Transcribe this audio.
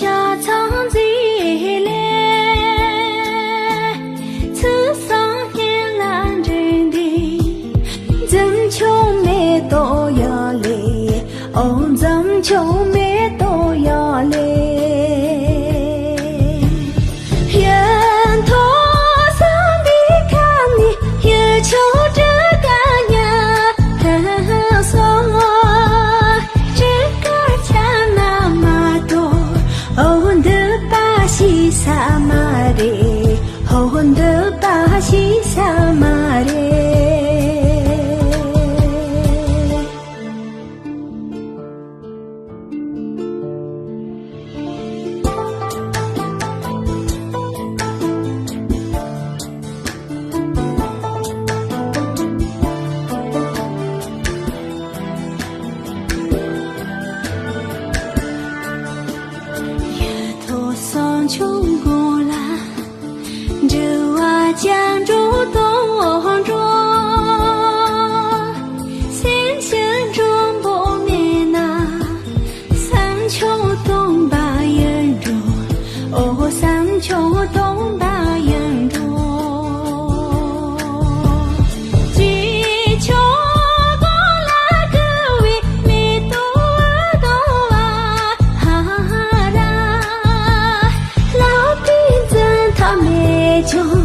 下苍子嘞，此上天蓝真的，真秋没都要来，哦，真秋没都要来。人头上的看你，也求这个呀，说这个钱那么多，哦，的把西萨玛的，哦，的把西萨玛的。上秋过啦，这瓦江州东庄，新鲜中不面呐，三秋冬把人中，哦，三秋冬把人中，举秋过啦，各位没多多啊，哈哈啦。老兵真他没救。